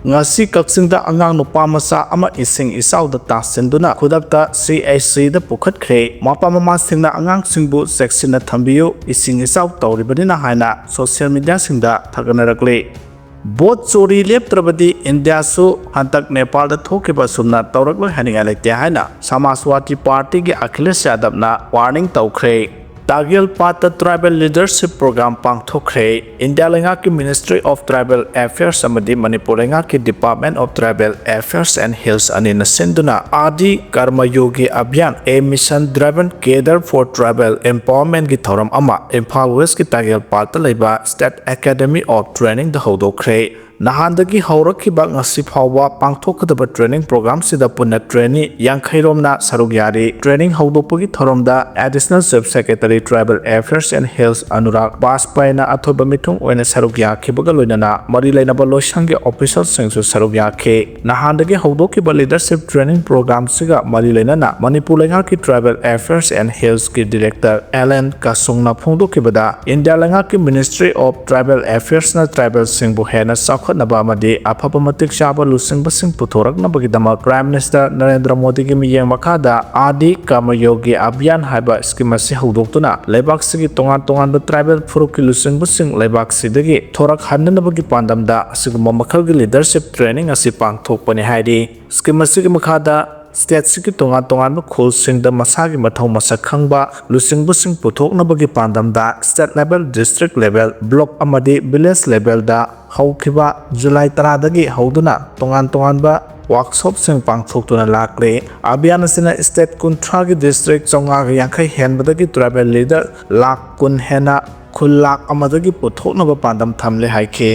ngasi kaksingda angang nupa masa ama ising isauda tasinduna khudakta CHC da pukhatkre mapa mama singna angang singbu section na thambiyu ising isau tawribadina haina social media singda thaganarakle Both chori leptrabadi India su hantak Nepal da thokiba sumna tawraklo haninga lekte haina Samaswati Party gi Akhilesh Yadav na warning tawkhre Tagil Pata Tribal Leadership Program pangthokre India lenga ki Ministry of Tribal Affairs amadi Manipur lenga ki Department of Tribal Affairs and Hills anina sinduna Adi Karma Yogi Abhiyan a mission driven cadre for tribal empowerment gi thoram ama Imphal West ki Tagil Pata leiba State Academy of Training da hodokre Nahandagi haurakhiba ngasi phawwa pangthokadaba training program sida punna trainee yankhairom sarugyari training haudopagi thoromda additional sub secretary tribal affairs and health Anurag Bajpai na athoba mithung oina sarugya khibaga loinana mari lainaba loisangi official singsu sarugya khe nahandagi haudokiba leadership training program siga mari lainana Manipur lenga ki tribal affairs and health ki director Alan Kasungna phongdokibada India lenga ki ministry of tribal affairs na tribal singbu hena Nabamadi Apapamatik Shaba Lusing Basing Putorak Nabagidama Prime Minister Narendra Modi Gimi Yang Makada Adi Kamayogi Abhiyan Haiba Skimasi Hudoktuna Lebak Sigi Tongan the tribal Furuki Lusing Basing Lebak Sidagi Torak Handanabagi Pandamda Sigma Makagi leadership training Asipang Tokpani Haidi Skimasi Makada State Siki Tongan Khul Sing the Masagi Matau Masakangba Lusing Busing Putok Nabagi Pandamda State level district level block Amadi village level da houkhre July 10 dagi hauduna tongan ba workshop sing pangthokuna lakle abhiyan asina state kuntra gi district chonga yankhai henbadagi tribal leader lak kun hena khulak amadagi puthokna ba pandam thamle haikhe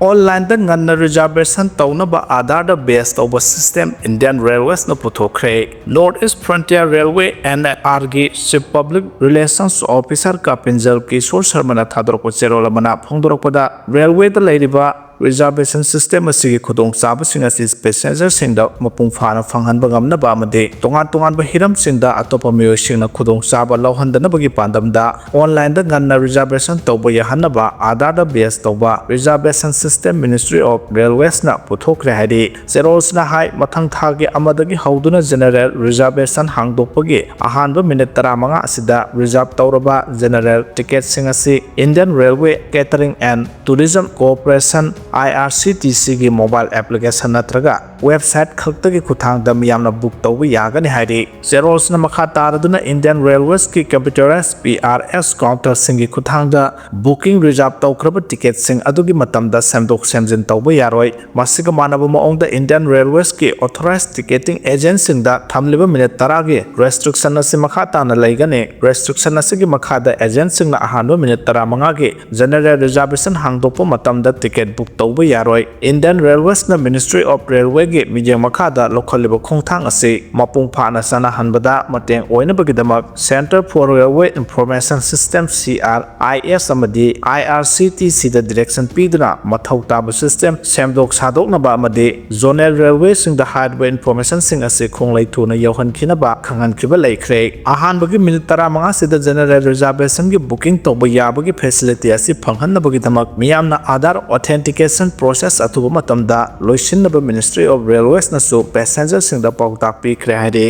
Online da nganna reservation tawnaba Aadhaar da base tawba system Indian Railways na puthokre North East Frontier Railway NR gi Chief Public Relations Officer Kapinjal Kishore Sharma na thadorko cherola mana phongdorokpada railway da leiriba reservation system asigi khudong sabasing asi passenger singda mapung phana phanghanba ngamnaba amade tongan ba hiram singda atopa miyoi singna khudong saba lawhandana bagi pandamda online da nganna reservation tawba yahanaba Aadhaar da base tawba reservation system Ministry of Railways na puthokre haidi zeros na hai mathang thagi amadagi hauduna general reservation hangdopagi ahanba minute 15 asida reserve tawraba general ticket sing asi Indian Railway Catering and Tourism Corporation IRCTC gi mobile application natraga website khaktagi kuthangda miyamna book tawba yagani haidi zeros na makha taraduna Indian Railways ki computerized PRS counter singi kuthangda booking reserve tawkraba ticket sing adugi matamda semdok semjin tawba yaroi masiga manaba maongda Indian Railways ki authorized ticketing agent singda thamliba minute 10 gi restriction asi makha tana laigane restriction asi gi makha da agent singna ahanba minute 15 gi general reservation hangdokpa matamda ticket book tawba yaroi Indian Railways na Ministry of Railway gi mijeng makha da lokhaliba khongthang asi mapung phana sana hanbada mateng oina bagidamak Center for Railway Information System CRIS amadi IRCTC da direction piduna mathau taba system semdok sadoknaba amadi zonal railway sing da hardware information sing ase khonglai thuna yauhan khinaba khangan khiba laikhre ahan bagi minute 15 sida general reservation gi booking toba yabagi facility asi phanghan bagi damak miyamna Aadhaar authentication process atuba matamda loisinaba Ministry of Railways na su passenger sing da pautak pi khre haide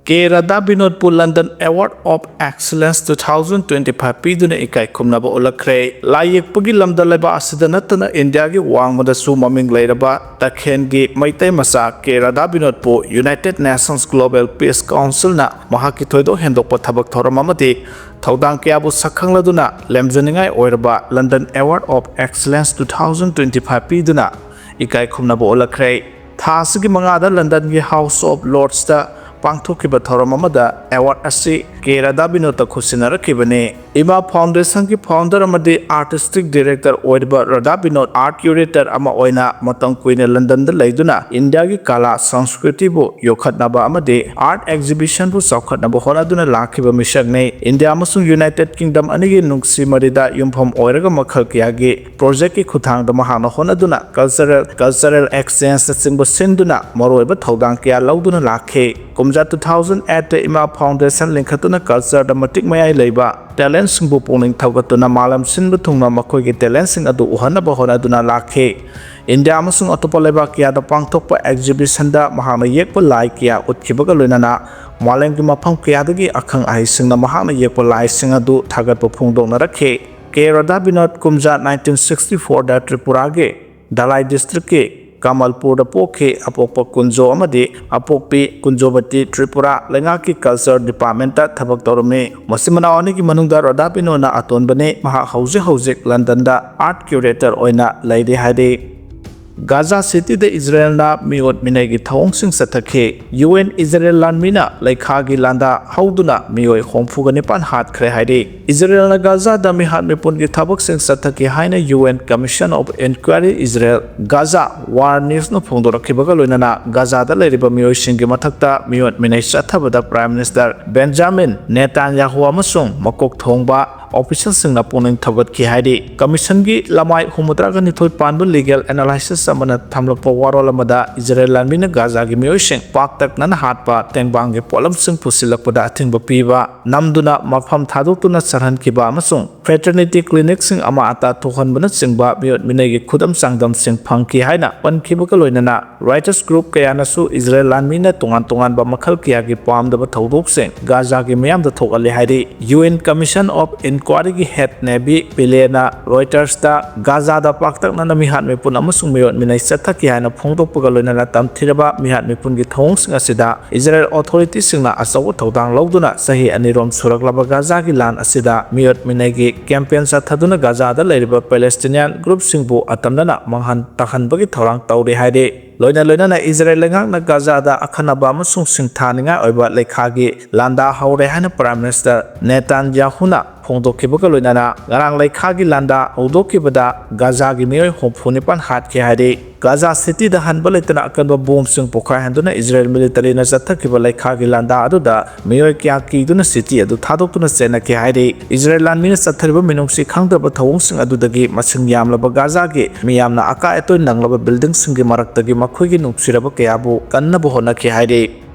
Kerada Binodpur London Award of Excellence 2025 piduna ikai khumnaba olakre layekpagi lamda leba asida natana India gi wangmada su maming leiraba takhen gi maitai masa Kerada Binodpur United Nations Global Peace Council na mahaki thoido hendokpa thabak thoram amati thaudang kyabu sakhangladuna lemjaningai oiraba London Award of Excellence 2025 piduna ikai khumnaba olakre thasigi mangada London gi House of Lords ta pangthokiba thoram amada award asi Kerada Binodta khusinara kibane Ima Foundation ki founder amadi artistic director oiba Radha Binod art curator ama oina matang kuine London da leiduna India gi kala sanskriti bu yokhatnaba amadi art exhibition bu saukhatnaba honaduna lakhiba misagne India amasung United Kingdom anigi nungsi marida yumphom oiraga makhal kiyagi project ki khuthang da mahana honaduna cultural exchange singbo sinduna moroiba thodang kiya lauduna lakhe kumja 2008 Ima Foundation linkhatuna ꯅꯠꯇꯅ ꯀꯜꯆꯔꯗ ꯃꯇꯤꯛ ꯃꯌꯥꯏ ꯂꯩꯕ ꯇꯦꯂꯦꯟꯠꯁꯤꯡꯕꯨ ꯄꯨꯛꯅꯤꯡ ꯊꯧꯒꯠꯇꯨꯅ ꯃꯥꯂꯦꯝ ꯁꯤꯟꯕ ꯊꯨꯡꯅ ꯃꯈꯣꯏꯒꯤ ꯇꯦꯂꯦꯟꯠꯁꯤꯡ ꯑꯗꯨ ꯎꯍꯟꯅꯕ ꯍꯣꯠꯅꯗꯨꯅ ꯂꯥꯛꯈꯤ꯫ ꯏꯟꯗꯤꯌꯥ ꯑꯃꯁꯨꯡ ꯑꯇꯣꯞꯄ ꯂꯩꯕꯥꯛ ꯀꯌꯥꯗ ꯄꯥꯡꯊꯣꯛꯄ ꯑꯦꯛꯖꯤꯕꯤꯁꯟꯗ ꯃꯍꯥꯛꯅ ꯌꯦꯛꯄ ꯂꯥꯏ ꯀꯌꯥ ꯎꯠꯈꯤꯕꯒ ꯂꯣꯏꯅꯅ ꯃꯥꯂꯦꯝꯒꯤ ꯃꯐꯝ ꯀꯌꯥꯗꯒꯤ ꯑꯈꯪ ꯑꯍꯩꯁꯤꯡꯅ ꯃꯍꯥꯛꯅ ꯌꯦꯛꯄ ꯂꯥꯏꯁꯤꯡ ꯑꯗꯨ ꯊꯥꯒꯠꯄ ꯐꯣꯡꯗꯣꯛꯅꯔꯛꯈꯤ꯫ ꯀꯦ ꯔꯥꯙꯥ ꯕꯤꯅꯣꯗ ꯀꯨꯝꯖꯥ 1964ꯗ ꯇ꯭ꯔꯤꯄꯨꯔꯥꯒꯤ ꯙꯂꯥꯏ ꯗꯤꯁꯇ꯭ꯔꯤꯛꯀꯤ ꯀꯃꯜꯄꯨꯔꯗ ꯄꯣꯛꯈꯤ꯫ ꯑꯄꯣꯛꯄ ꯀꯨꯟꯖꯣ ꯑꯃꯗꯤ ꯑꯄꯣꯛꯄꯤ ꯀꯨꯟꯖꯣꯕꯇꯤ ꯇ꯭ꯔꯤꯄꯨꯔꯥ ꯂꯩꯉꯥꯛꯀꯤ ꯀꯜꯆꯔ ꯗꯤꯄꯥꯔꯠꯃꯦꯟꯇ ꯊꯕꯛ ꯇꯧꯔꯝꯃꯤ꯫ ꯃꯆꯤꯟ ꯃꯅꯥꯎ ꯑꯅꯤꯒꯤ ꯃꯅꯨꯡꯗ ꯔꯥꯙꯥ ꯕꯤꯅꯣꯗꯅ ꯑꯇꯣꯟꯕꯅꯤ꯫ ꯃꯍꯥꯛ ꯍꯧꯖꯤꯛ ꯍꯧꯖꯤꯛ ꯂꯟꯗꯟꯗ ꯑꯥꯔꯠ ꯀ꯭ꯌꯨꯔꯦꯇꯔ ꯑꯣꯏꯅ ꯂꯩꯔꯤ ꯍꯥꯏꯔꯤ꯫ ꯒꯥꯖꯥ ꯁꯤꯇꯤꯗ ꯏꯖꯔꯦꯜꯅ ꯃꯤꯑꯣꯠ ꯃꯤꯅꯩꯒꯤ ꯊꯧꯑꯣꯡꯁꯤꯡ ꯆꯠꯊꯈꯤ꯫ ꯌꯨꯑꯦꯟ ꯏꯖꯔꯦꯜ ꯂꯥꯟꯃꯤꯅ ꯂꯩꯈꯥꯒꯤ ꯂꯥꯟꯗꯥ ꯍꯧꯗꯨꯅ ꯃꯤꯑꯣꯏ 69 ꯍꯥꯠꯈ꯭ꯔꯦ ꯍꯥꯏꯔꯤ꯫ ꯏꯖꯔꯦꯜꯅ ꯒꯥꯖꯥꯗ ꯃꯤꯍꯥꯠ ꯃꯤꯄꯨꯟꯒꯤ ꯊꯕꯛꯁꯤꯡ ꯆꯠꯊꯈꯤ ꯍꯥꯏꯅ UN commission of inquiry Israel Gaza war ꯅ꯭ꯌꯨꯁꯅ ꯐꯣꯡꯗꯣꯔꯛꯈꯤꯕꯒ ꯂꯣꯏꯅꯅ ꯒꯥꯖꯥꯗ ꯂꯩꯔꯤꯕ ꯃꯤꯑꯣꯏꯁꯤꯡꯒꯤ ꯃꯊꯛꯇ ꯃꯤꯑꯣꯠ ꯃꯤꯅꯩ ꯆꯠꯊꯕꯗ ꯄ꯭ꯔꯥꯏꯝ ꯃꯤꯅꯤꯁꯇꯔ ꯕꯦꯟꯖꯥꯃꯤꯟ ꯅꯦꯇꯥꯟꯌꯥꯍꯨ ꯑꯃꯁꯨꯡ ꯃꯀꯣꯛ ꯊꯣꯡꯕ ꯑꯣꯐꯤꯁꯤꯌꯦꯜꯁꯤꯡꯅ ꯄꯨꯛꯅꯤꯡ ꯊꯧꯒꯠꯈꯤ ꯍꯥꯏꯔꯤ꯫ ꯀꯃꯤꯁꯟꯒꯤ ꯂꯃꯥꯏ 62 ꯄꯥꯟꯕ ꯂꯤꯒꯦꯜ ꯑꯦꯅꯥꯂꯥꯏꯁꯤꯁ ꯑꯃꯅ ꯊꯝꯂꯛꯄ ꯋꯥꯔꯣꯜ ꯑꯃꯗ ꯏꯖꯔꯦꯜ ꯂꯥꯟꯃꯤꯅ ꯒꯥꯖꯥꯒꯤ ꯃꯤꯑꯣꯏꯁꯤꯡ ꯄꯥꯛꯇꯛꯅꯅ ꯍꯥꯠꯄ, ꯇꯦꯡꯕꯥꯡꯒꯤ ꯄꯣꯠꯂꯝꯁꯤꯡ ꯄꯨꯁꯤꯜꯂꯛꯄꯗ ꯑꯊꯤꯡꯕ ꯄꯤꯕ, ꯅꯝꯗꯨꯅ ꯃꯐꯝ ꯊꯥꯗꯣꯛꯇꯨꯅ ꯆꯠꯍꯟꯈꯤꯕ ꯑꯃꯁꯨꯡ ꯐ꯭ꯔꯦꯇꯔꯅꯤꯇꯤ ꯀ꯭ꯂꯤꯅꯤꯛꯁꯤꯡ ꯑꯃ ꯑꯇꯥ ꯊꯣꯛꯍꯟꯕꯅꯆꯤꯡꯕ ꯃꯤꯑꯣꯠ ꯃꯤꯅꯩꯒꯤ ꯈꯨꯗꯝ ꯆꯥꯡꯗꯝꯁꯤꯡ ꯐꯪꯈꯤ ꯍꯥꯏꯅ ꯄꯟꯈꯤꯕꯒ ꯂꯣꯏꯅꯅ ꯔꯥꯏꯇꯔꯁ ꯒ꯭ꯔꯨꯞ ꯀꯌꯥꯅꯁꯨ ꯏꯖꯔꯦꯜ ꯂꯥꯟꯃꯤꯅ ꯇꯣꯉꯥꯟ ꯇꯣꯉꯥꯟꯕ ꯃꯈꯜ ꯀꯌꯥꯒꯤ ꯄꯥꯝꯗꯕ ꯊꯧꯗꯣꯛꯁꯤꯡ ꯒꯥꯖꯥꯒꯤ ꯃꯤꯌꯥꯝꯗ ꯊꯣꯛꯍꯜꯂꯤ ꯍꯥꯏꯔꯤ꯫ UN commission of ꯏꯟꯀ꯭ꯋꯥꯏꯔꯤꯒꯤ head navy ꯄꯤꯂꯦꯅ ꯔꯣꯏꯇꯔꯁꯇ ꯒꯥꯖꯥꯗ ꯄꯥꯛꯇꯛꯅꯅ ꯃꯤꯍꯥꯠ ꯃꯤꯄꯨꯟ ꯑꯃꯁꯨꯡ ꯃꯤꯑꯣꯠ ꯃꯤꯅꯩ ꯆꯠꯊꯈꯤ ꯍꯥꯏꯅ ꯐꯣꯡꯗꯣꯛꯄꯒ ꯂꯣꯏꯅꯅ ꯇꯝꯊꯤꯔꯕ ꯃꯤꯍꯥꯠ ꯃꯤꯄꯨꯟꯒꯤ ꯊꯧꯑꯣꯡꯁꯤꯡ ꯑꯁꯤꯗ ꯏꯖꯔꯦꯜ ꯑꯣꯊꯣꯔꯤꯇꯤꯁꯤꯡꯅ ꯑꯆꯧꯕ ꯊꯧꯗꯥꯡ ꯂꯧꯗꯨꯅ ꯆꯍꯤ 2 ꯁꯨꯔꯛꯂꯕ ꯒꯥꯖꯥꯒꯤ ꯂꯥꯟ ꯑꯁꯤꯗ ꯃꯤꯑꯣꯠ ꯃꯤꯅꯩꯒꯤ ꯀꯦꯝꯄꯦꯟ ꯆꯠꯊꯗꯨꯅ ꯒꯥꯖꯥꯗ ꯂꯩꯔꯤꯕ ꯄꯦꯂꯦꯁꯇꯤꯅꯤꯌꯥꯟ ꯒ꯭ꯔꯨꯞꯁꯤꯡꯕꯨ ꯑꯇꯝꯅꯅ ꯃꯥꯡꯍꯟ ꯇꯥꯛꯍꯟꯕꯒꯤ ꯊꯧꯔꯥꯡ ꯇꯧꯔꯤ ꯍꯥꯏꯔꯤ꯫ ꯂꯣꯏꯅꯅ ꯏꯖꯔꯦꯜ ꯂꯩꯉꯥꯛꯅ ꯒꯥꯖꯥꯗ ꯑꯈꯟꯅꯕ ꯑꯃꯁꯨꯡ ꯁꯤꯡꯊꯥꯅꯤꯡꯉꯥꯏ ꯑꯣꯏꯕ ꯂꯩꯈꯥꯒꯤ ꯂꯥꯟꯗꯥ ꯍꯧꯔꯦ ꯍꯥꯏꯅ ꯄ꯭ꯔꯥꯏꯝ ꯃꯤꯅꯤꯁꯇꯔ ꯅꯦꯇꯥꯟꯌꯥꯍꯨꯅ ꯐꯣꯡꯗꯣꯛꯈꯤꯕꯒ ꯂꯣꯏꯅꯅ ꯉꯔꯥꯡ ꯂꯩꯈꯥꯒꯤ ꯂꯥꯟꯗꯥ ꯍꯧꯗꯣꯛꯈꯤꯕꯗ ꯒꯥꯖꯥꯒꯤ ꯃꯤꯑꯣꯏ 69 ꯍꯥꯠꯈꯤ ꯍꯥꯏꯔꯤ꯫ ꯒꯥꯖꯥ ꯁꯤꯇꯤꯗ ꯍꯟꯕ ꯂꯩꯇꯅ ꯑꯀꯟꯕ ꯕꯣꯝꯕꯁꯤꯡ ꯄꯣꯈꯥꯏꯍꯟꯗꯨꯅ ꯏꯖꯔꯦꯜ ꯃꯤꯂꯤꯇꯔꯤꯅ ꯆꯠꯊꯈꯤꯕ ꯂꯩꯈꯥꯒꯤ ꯂꯥꯟꯗꯥ ꯑꯗꯨꯗ ꯃꯤꯑꯣꯏ ꯀꯌꯥ ꯀꯤꯗꯨꯅ ꯁꯤꯇꯤ ꯑꯗꯨ ꯊꯥꯗꯣꯛꯇꯨꯅ ꯆꯦꯟꯅꯈꯤ ꯍꯥꯏꯔꯤ꯫ ꯏꯖꯔꯦꯜ ꯂꯥꯟꯃꯤꯅ ꯆꯠꯊꯔꯤꯕ ꯃꯤꯅꯨꯡꯁꯤ ꯈꯪꯗ꯭ꯔꯕ ꯊꯧꯑꯣꯡꯁꯤꯡ ꯑꯗꯨꯗꯒꯤ ꯃꯁꯤꯡ ꯌꯥꯝꯂꯕ ꯒꯥꯖꯥꯒꯤ ꯃꯤꯌꯥꯝꯅ ꯑꯀꯥꯏ ꯑꯇꯣꯏ ꯅꯪꯂꯕ ꯕꯤꯜꯗꯤꯡꯁꯤꯡꯒꯤ ꯃꯔꯛꯇꯒꯤ ꯃꯈꯣꯏꯒꯤ ꯅꯨꯡꯁꯤꯔꯕ ꯀꯌꯥꯕꯨ ꯀꯟꯅꯕ ꯍꯣꯠꯅꯈꯤ ꯍꯥꯏꯔꯤ꯫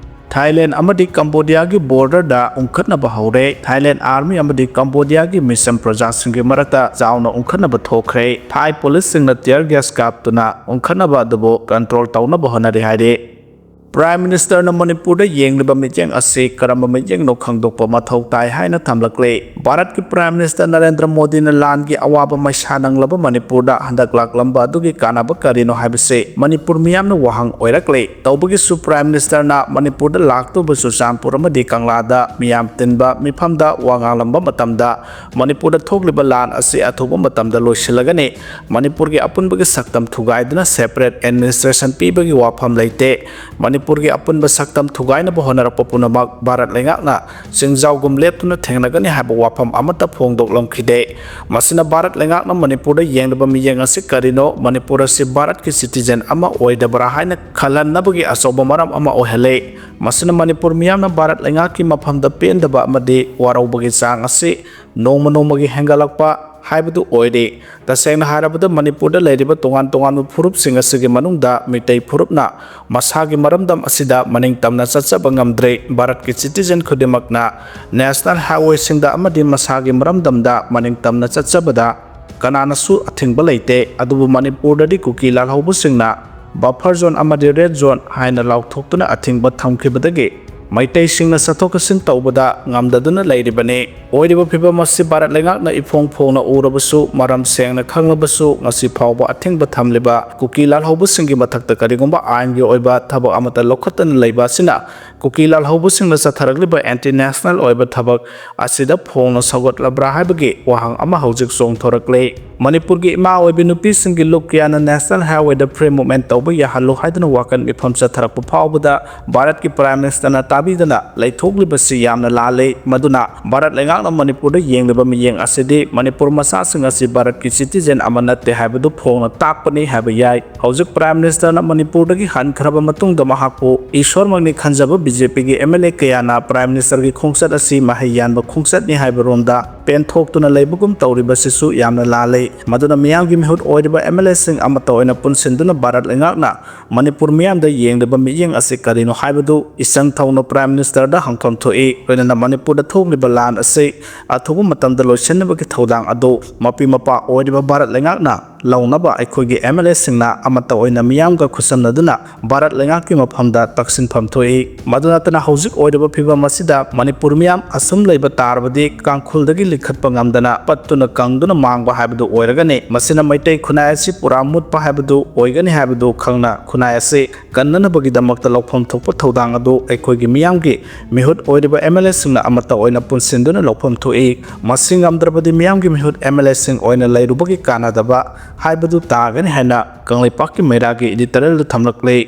ꯊꯥꯏꯂꯦꯟꯗ ꯑꯃꯗꯤ ꯀꯝꯕꯣꯗꯤꯌꯥꯒꯤ ꯕꯣꯔꯗꯔꯗ ꯎꯪꯈꯠꯅꯕ ꯍꯧꯔꯦ꯫ ꯊꯥꯏꯂꯦꯟꯗ ꯑꯥꯔꯃꯤ ꯑꯃꯗꯤ ꯀꯝꯕꯣꯗꯤꯌꯥꯒꯤ ꯃꯤꯁꯝ ꯄ꯭ꯔꯖꯥꯁꯤꯡꯒꯤ ꯃꯔꯛꯇ ꯆꯥꯎꯅ ꯎꯪꯈꯠꯅꯕ ꯊꯣꯛꯈ꯭ꯔꯦ꯫ ꯊꯥꯏ ꯄꯨꯂꯤꯁꯁꯤꯡꯅ ꯇꯤꯌꯔ ꯒ꯭ꯌꯥꯁ ꯀꯥꯞꯇꯨꯅ ꯎꯪꯈꯠꯅꯕ ꯑꯗꯨꯕꯨ ꯀꯟꯇ꯭ꯔꯣꯜ ꯇꯧꯅꯕ ꯍꯣꯠꯅꯔꯤ ꯍꯥꯏꯔꯤ꯫ ꯄ꯭ꯔꯥꯏꯝ ꯃꯤꯅꯤꯁꯇꯔꯅ ꯃꯅꯤꯄꯨꯔꯗ ꯌꯦꯡꯂꯤꯕ ꯃꯤꯠꯌꯦꯡ ꯑꯁꯤ ꯀꯔꯝꯕ ꯃꯤꯠꯌꯦꯡꯅꯣ ꯈꯪꯗꯣꯛꯄ ꯃꯊꯧ ꯇꯥꯏ ꯍꯥꯏꯅ ꯊꯝꯂꯛꯂꯤ꯫ ꯚꯥꯔꯠꯀꯤ ꯄ꯭ꯔꯥꯏꯝ ꯃꯤꯅꯤꯁꯇꯔ ꯅꯔꯦꯟꯗ꯭ꯔ ꯃꯣꯗꯤꯅ ꯂꯥꯟꯒꯤ ꯑꯋꯥꯕ ꯃꯩꯁꯥ ꯅꯪꯂꯕ ꯃꯅꯤꯄꯨꯔꯗ ꯍꯟꯗꯛ ꯂꯥꯛꯂꯝꯕ ꯑꯗꯨꯒꯤ ꯀꯥꯟꯅꯕ ꯀꯔꯤꯅꯣ ꯍꯥꯏꯕꯁꯤ ꯃꯅꯤꯄꯨꯔ ꯃꯤꯌꯥꯝꯅ ꯋꯥꯍꯪ ꯑꯣꯏꯔꯛꯂꯤ꯫ ꯇꯧꯕꯒꯤꯁꯨ ꯄ꯭ꯔꯥꯏꯝ ꯃꯤꯅꯤꯁꯇꯔꯅ ꯃꯅꯤꯄꯨꯔꯗ ꯂꯥꯛꯇꯧꯕ ꯆꯨꯔꯆꯥꯟꯄꯨꯔ ꯑꯃꯗꯤ ꯀꯪꯂꯥꯗ ꯃꯤꯌꯥꯝ ꯇꯤꯟꯕ ꯃꯤꯐꯝꯗ ꯋꯥ ꯉꯥꯡꯂꯝꯕ ꯃꯇꯝꯗ ꯃꯅꯤꯄꯨꯔꯗ ꯊꯣꯛꯂꯤꯕ ꯂꯥꯟ ꯑꯁꯤ ꯑꯊꯨꯕ ꯃꯇꯝꯗ ꯂꯣꯏꯁꯤꯜꯂꯒꯅꯤ, ꯃꯅꯤꯄꯨꯔꯒꯤ ꯑꯄꯨꯟꯕꯒꯤ ꯁꯛꯇꯝ ꯊꯨꯒꯥꯏꯗꯨꯅ ꯁꯦꯄꯔꯦꯠ ꯑꯦꯗꯃꯤꯅꯤꯁꯇ꯭ꯔꯦꯁꯟ ꯄꯤꯕꯒꯤ ꯋꯥꯐꯝ ꯂꯩꯇꯦ, ꯃꯅꯤꯄꯨꯔꯒꯤ ꯑꯄꯨꯟꯕ ꯁꯛꯇꯝ ꯊꯨꯒꯥꯏꯅꯕ ꯍꯣꯠꯅꯔꯛꯄ ꯄꯨꯝꯅꯃꯛ ꯚꯥꯔꯠ ꯂꯩꯉꯥꯛꯅ ꯆꯤꯡꯖꯥꯎꯒꯨꯝ ꯂꯦꯞꯇꯨꯅ ꯊꯦꯡꯅꯒꯅꯤ ꯍꯥꯏꯕ ꯋꯥꯐꯝ ꯑꯃꯠꯇ ꯐꯣꯡꯗꯣꯛꯂꯝꯈꯤꯗꯦ꯫ ꯃꯁꯤꯅ ꯚꯥꯔꯠ ꯂꯩꯉꯥꯛꯅ ꯃꯅꯤꯄꯨꯔꯗ ꯌꯦꯡꯂꯤꯕ ꯃꯤꯠꯌꯦꯡ ꯑꯁꯤ ꯀꯔꯤꯅꯣ, ꯃꯅꯤꯄꯨꯔ ꯑꯁꯤ ꯚꯥꯔꯠꯀꯤ ꯁꯤꯇꯤꯖꯦꯟ ꯑꯃ ꯑꯣꯏꯗꯕ꯭ꯔꯥ ꯍꯥꯏꯅ ꯈꯜꯍꯟꯅꯕꯒꯤ ꯑꯆꯧꯕ ꯃꯔꯝ ꯑꯃ ꯑꯣꯏꯍꯜꯂꯤ꯫ ꯃꯁꯤꯅ ꯃꯅꯤꯄꯨꯔ ꯃꯤꯌꯥꯝꯅ ꯚꯥꯔꯠ ꯂꯩꯉꯥꯛꯀꯤ ꯃꯐꯝꯗ ꯄꯦꯟꯗꯕ ꯑꯃꯗꯤ ꯋꯥꯔꯧꯕꯒꯤ ꯆꯥꯡ ꯑꯁꯤ ꯅꯣꯡꯃ ꯅꯣꯡꯃꯒꯤ ꯍꯦꯟꯒꯠꯂꯛꯄ ꯍꯥꯏꯕꯗꯨ ꯑꯣꯏꯔꯤ꯫ ꯇꯁꯦꯡꯅ ꯍꯥꯏꯔꯕꯗ ꯃꯅꯤꯄꯨꯔꯗ ꯂꯩꯔꯤꯕ ꯇꯣꯉꯥꯟ ꯇꯣꯉꯥꯟꯕ ꯐꯨꯔꯨꯞꯁꯤꯡ ꯑꯁꯤꯒꯤ ꯃꯅꯨꯡꯗ ꯃꯤꯇꯩ ꯐꯨꯔꯨꯞꯅ ꯃꯁꯥꯒꯤ ꯃꯔꯝꯗꯝ ꯑꯁꯤꯗ ꯃꯅꯤꯡꯇꯝꯅ ꯆꯠꯆꯕ ꯉꯝꯗ꯭ꯔꯤ꯫ ꯚꯥꯔꯠꯀꯤ ꯁꯤꯇꯤꯖꯦꯟ ꯈꯨꯗꯤꯡꯃꯛꯅ ꯅꯦꯁꯅꯦꯜ ꯍꯥꯏꯋꯦꯁꯤꯡꯗ ꯑꯃꯗꯤ ꯃꯁꯥꯒꯤ ꯃꯔꯝꯗꯝꯗ ꯃꯅꯤꯡꯇꯝꯅ ꯆꯠꯆꯕꯗ ꯀꯅꯥꯅꯁꯨ ꯑꯊꯤꯡꯕ ꯂꯩꯇꯦ꯫ ꯑꯗꯨꯕꯨ ꯃꯅꯤꯄꯨꯔꯗꯗꯤ ꯀꯨꯀꯤ ꯂꯥꯜꯍꯧꯕꯁꯤꯡꯅ ꯕꯐꯔ ꯖꯣꯟ ꯑꯃꯗꯤ ꯔꯦꯗ ꯖꯣꯟ ꯍꯥꯏꯅ ꯂꯥꯎꯊꯣꯛꯇꯨꯅ ꯑꯊꯤꯡꯕ ꯊꯝꯈꯤꯕꯗꯒꯤ ꯃꯩꯇꯩꯁꯤꯡꯅ ꯆꯠꯊꯣꯛ ꯆꯠꯁꯤꯟ ꯇꯧꯕꯗ ꯉꯝꯗꯗꯨꯅ ꯂꯩꯔꯤꯕꯅꯤ꯫ ꯑꯣꯏꯔꯤꯕ ꯐꯤꯚꯝ ꯑꯁꯤ ꯚꯥꯔꯠ ꯂꯩꯉꯥꯛꯅ ꯏꯐꯣꯡ ꯐꯣꯡꯅ ꯎꯔꯕꯁꯨ, ꯃꯔꯝ ꯁꯦꯡꯅ ꯈꯪꯂꯕꯁꯨ ꯉꯁꯤ ꯐꯥꯎꯕ ꯑꯊꯤꯡꯕ ꯊꯝꯂꯤꯕ ꯀꯨꯀꯤ ꯂꯥꯜꯍꯧꯕꯁꯤꯡꯒꯤ ꯃꯊꯛꯇ ꯀꯔꯤꯒꯨꯝꯕ ꯑꯥꯏꯟꯒꯤ ꯑꯣꯏꯕ ꯊꯕꯛ ꯑꯃꯠꯇ ꯂꯧꯈꯠꯇꯅ ꯂꯩꯕ ꯑꯁꯤꯅ ꯀꯨꯀꯤ ꯂꯥꯜꯍꯧꯕꯁꯤꯡꯅ ꯆꯠꯊꯔꯛꯂꯤꯕ ꯑꯦꯟꯇꯤ ꯅꯦꯁꯅꯦꯜ ꯑꯣꯏꯕ ꯊꯕꯛ ꯑꯁꯤꯗ ꯐꯣꯡꯅ ꯁꯧꯒꯠꯂꯕ꯭ꯔꯥ ꯍꯥꯏꯕꯒꯤ ꯋꯥꯍꯪ ꯑꯃ ꯍꯧꯖꯤꯛ ꯆꯣꯡꯊꯣꯔꯛꯂꯤ꯫ ꯃꯅꯤꯄꯨꯔꯒꯤ ꯏꯃꯥ ꯑꯣꯏꯕꯤ ꯅꯨꯄꯤꯁꯤꯡꯒꯤ ꯂꯨꯞ ꯀꯌꯥꯅ ꯅꯦꯁꯅꯦꯜ ꯍꯥꯏꯋꯦꯗ ꯐ꯭ꯔꯤ ꯃꯨꯚꯃꯦꯟꯠ ꯇꯧꯕ ꯌꯥꯍꯜꯂꯨ ꯍꯥꯏꯗꯨꯅ ꯋꯥꯀꯟ ꯃꯤꯐꯝ ꯆꯠꯊꯔꯛꯄ ꯐꯥꯎꯕꯗ ꯚꯥꯔꯠꯀꯤ ꯄ꯭ꯔꯥꯏꯝ ꯃꯤꯅꯤꯁꯇꯔꯅ ꯇꯥꯕꯤꯗꯅ ꯂꯩꯊꯣꯛꯂꯤꯕꯁꯤ ꯌꯥꯝꯅ ꯂꯥꯜꯂꯤ꯫ ꯃꯗꯨꯅ ꯚꯥꯔꯠ ꯂꯩꯉꯥꯛꯅ ꯃꯅꯤꯄꯨꯔꯗ ꯌꯦꯡꯂꯤꯕ ꯃꯤꯠꯌꯦꯡ ꯑꯁꯤꯗꯤ ꯃꯅꯤꯄꯨꯔ ꯃꯆꯥꯁꯤꯡ ꯑꯁꯤ ꯚꯥꯔꯠꯀꯤ ꯁꯤꯇꯤꯖꯦꯟ ꯑꯃ ꯅꯠꯇꯦ ꯍꯥꯏꯕꯗꯨ ꯐꯣꯡꯅ ꯇꯥꯛꯄꯅꯤ ꯍꯥꯏꯕ ꯌꯥꯏ꯫ ꯍꯧꯖꯤꯛ ꯄ꯭ꯔꯥꯏꯝ ꯃꯤꯅꯤꯁꯇꯔꯅ ꯃꯅꯤꯄꯨꯔꯗꯒꯤ ꯍꯟꯈ꯭ꯔꯕ ꯃꯇꯨꯡꯗ ꯃꯍꯥꯛꯄꯨ ꯏꯁꯣꯔꯃꯛꯅꯤ ꯈꯟꯖꯕ ꯕꯤꯖꯦꯄꯤꯒꯤ MLA ꯀꯌꯥꯅ ꯄ꯭ꯔꯥꯏꯝ ꯃꯤꯅꯤꯁꯇꯔꯒꯤ ꯈꯣꯡꯆꯠ ꯑꯁꯤ ꯃꯍꯩ ꯌꯥꯟꯕ ꯈꯣꯡꯆꯠꯅꯤ ꯍꯥꯏꯕꯔꯣꯝꯗ ꯄꯦꯟꯊꯣꯛꯇꯨꯅ ꯂꯩꯕꯒꯨꯝ ꯇꯧꯔꯤꯕꯁꯤꯁꯨ ꯌꯥꯝꯅ ꯂꯥꯜꯂꯤ ꯃꯗꯨꯅ ꯃꯤꯌꯥꯝꯒꯤ ꯃꯤꯍꯨꯠ ꯑꯣꯏꯔꯤꯕ MLA ꯁꯤꯡ ꯑꯃꯠꯇ ꯑꯣꯏꯅ ꯄꯨꯟꯁꯤꯟꯗꯨꯅ ꯚꯥꯔꯠ ꯂꯩꯉꯥꯛꯅ ꯃꯅꯤꯄꯨꯔ ꯃꯤꯌꯥꯝꯗ ꯌꯦꯡꯂꯤꯕ ꯃꯤꯠꯌꯦꯡ ꯑꯁꯤ ꯀꯔꯤꯅꯣ ꯍꯥꯏꯕꯗꯨ ꯏꯆꯪ ꯊꯧꯅ ꯄ꯭ꯔꯥꯏꯝ ꯃꯤꯅꯤꯁꯇꯔꯗ ꯍꯪꯐꯝ ꯊꯣꯛꯏ ꯂꯣꯏꯅꯅ ꯃꯅꯤꯄꯨꯔꯗ ꯊꯣꯛꯂꯤꯕ ꯂꯥꯟ ꯑꯁꯤ ꯑꯊꯨꯕ ꯃꯇꯝꯗ ꯂꯣꯏꯁꯤꯟꯅꯕꯒꯤ ꯊꯧꯗꯥꯡ ꯑꯗꯨ ꯃꯄꯤ ꯃꯄꯥ ꯑꯣꯏꯔꯤꯕ ꯚꯥꯔꯠ ꯂꯩꯉꯥꯛꯅ ꯂꯧꯅꯕ ꯑꯩꯈꯣꯏꯒꯤ MLA ꯁꯤꯡꯅ ꯑꯃꯠꯇ ꯑꯣꯏꯅ ꯃꯤꯌꯥꯝꯒ ꯈꯨꯠꯁꯝꯅꯗꯨꯅ ꯚꯥꯔꯠ ꯂꯩꯉꯥꯛꯀꯤ ꯃꯐꯝꯗ ꯇꯛꯁꯤꯟꯐꯝ ꯊꯣꯛꯏ ꯃꯗꯨ ꯅꯠꯇꯅ ꯍꯧꯖꯤꯛ ꯑꯣꯏꯔꯤꯕ ꯐꯤꯚꯝ ꯑꯁꯤꯗ ꯃꯅꯤꯄꯨꯔ ꯃꯤꯌꯥꯝ ꯑꯁꯨꯝ ꯂꯩꯕ ꯇꯥꯔꯕꯗꯤ ꯀꯥꯡꯈꯨꯜꯗꯒꯤ ꯂꯤꯈꯠꯄ ꯉꯝꯗꯅ ꯄꯠꯇꯨꯅ ꯀꯪꯗꯨꯅ ꯃꯥꯡꯕ ꯍꯥꯏꯕꯗꯨ ꯑꯣꯏꯔꯒꯅꯤ ꯃꯁꯤꯅ ꯃꯩꯇꯩ ꯈꯨꯟꯅꯥꯏ ꯑꯁꯤ ꯄꯨꯔꯥ ꯃꯨꯠꯄ ꯍꯥꯏꯕꯗු ꯑꯣꯏꯒꯅꯤ ꯍꯥꯏꯕꯗꯨ ꯈꯪꯅ ꯈꯨꯟꯅꯥꯏ ꯑꯁꯤ ꯀꯟꯅꯅꯕꯒꯤꯗꯃꯛꯇ ꯂꯧꯐꯝ ꯊꯣꯛꯄ ꯊꯧꯗꯥꯡ ꯑꯗꯨ ꯑꯩꯈꯣꯏꯒꯤ MIꯌꯥꯝꯒꯤ ꯃꯤꯍꯨꯠ ꯑꯣꯏꯔꯤꯕ MLA ꯁꯤꯡꯅ ꯑꯃꯠꯇ ꯑꯣꯏꯅ ꯄꯨꯟꯁꯤꯟꯗꯨꯅ ꯂꯧꯐꯝ ꯊꯣꯛꯏ ꯃꯁꯤ ꯉꯝꯗ꯭ꯔꯕꯗꯤ ꯃꯤꯌꯥꯝꯒꯤ ꯃꯤꯍꯨꯠ MLA ꯁꯤꯡ ꯑꯣꯏꯅ ꯂꯩꯔꯨꯕꯒꯤ ꯀꯥꯟꯅꯗꯕ ꯍꯥꯏꯕꯗꯨ ꯇꯥꯒꯅꯤ ꯍꯥꯏꯅ ꯀꯪꯂꯩꯄꯥꯛꯀꯤ ꯃꯩꯔꯥꯒꯤ ꯏꯗꯤꯇꯣꯔꯤꯌꯦꯜꯗ ꯊꯝꯂꯛꯂꯤ